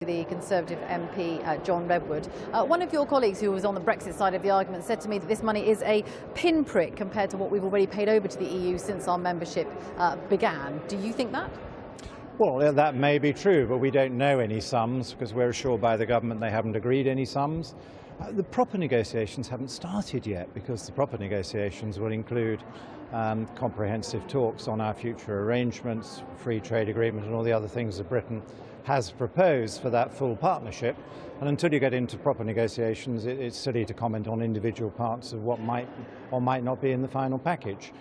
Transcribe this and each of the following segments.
The Conservative MP, John Redwood. One of your colleagues who was on the Brexit side of the argument said to me that this money is a pinprick compared to what we've already paid over to the EU since our membership began. Do you think that? Well, that may be true, but we don't know any sums because we're assured by the government they haven't agreed any sums. The proper negotiations haven't started yet because the proper negotiations will include comprehensive talks on our future arrangements, free trade agreement and all the other things that Britain has proposed for that full partnership. And until you get into proper negotiations, it's silly to comment on individual parts of what might or might not be in the final package.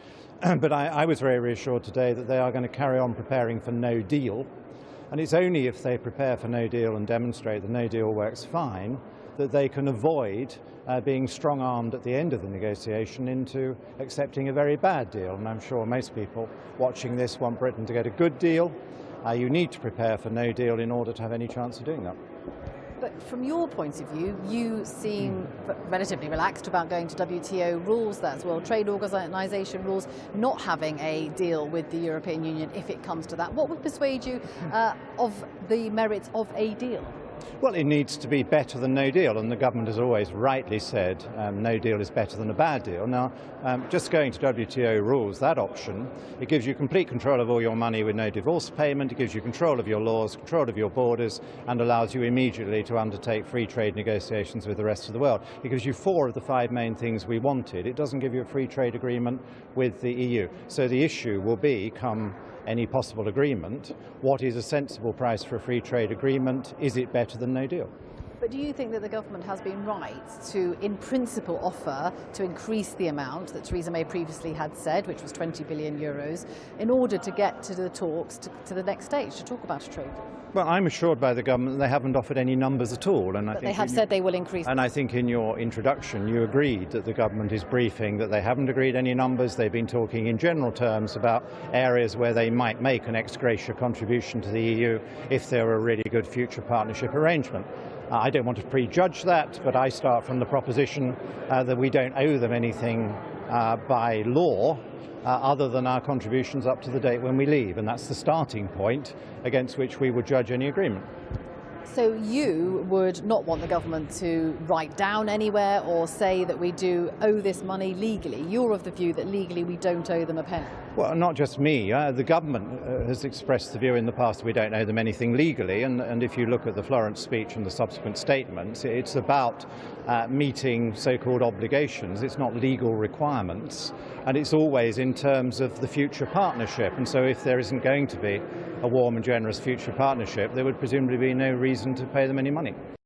But I was very reassured today that they are going to carry on preparing for no deal. And it's only if they prepare for no deal and demonstrate that no deal works fine that they can avoid being strong-armed at the end of the negotiation into accepting a very bad deal. And I'm sure most people watching this want Britain to get a good deal. You need to prepare for no deal in order to have any chance of doing that. But from your point of view, you seem relatively relaxed about going to WTO rules, that's World Trade Organization rules, not having a deal with the European Union if it comes to that. What would persuade you of the merits of a deal? Well, it needs to be better than no deal, and the government has always rightly said no deal is better than a bad deal. Now, just going to WTO rules, that option, it gives you complete control of all your money with no divorce payment, it gives you control of your laws, control of your borders, and allows you immediately to undertake free trade negotiations with the rest of the world. It gives you 4 of the 5 main things we wanted. It doesn't give you a free trade agreement with the EU. So the issue will be, come any possible agreement, what is a sensible price for a free trade agreement? Is it better than no deal? But do you think that the government has been right to, in principle, offer to increase the amount that Theresa May previously had said, which was 20 billion euros, in order to get to the talks to the next stage, to talk about a trade deal? Well, I'm assured by the government that they haven't offered any numbers at all. And but they have said they will increase. And I think in your introduction you agreed that the government is briefing that they haven't agreed any numbers. They've been talking in general terms about areas where they might make an ex gratia contribution to the EU if there were a really good future partnership arrangement. I don't want to prejudge that, but I start from the proposition that we don't owe them anything by law other than our contributions up to the date when we leave, and that's the starting point against which we would judge any agreement. So you would not want the government to write down anywhere or say that we do owe this money legally. You're of the view that legally we don't owe them a penny. Well, not just me. The government has expressed the view in the past that we don't owe them anything legally, and if you look at the Florence speech and the subsequent statements, it's about meeting so-called obligations. It's not legal requirements, and it's always in terms of the future partnership. And so if there isn't going to be a warm and generous future partnership, there would presumably be no reason to pay them any money.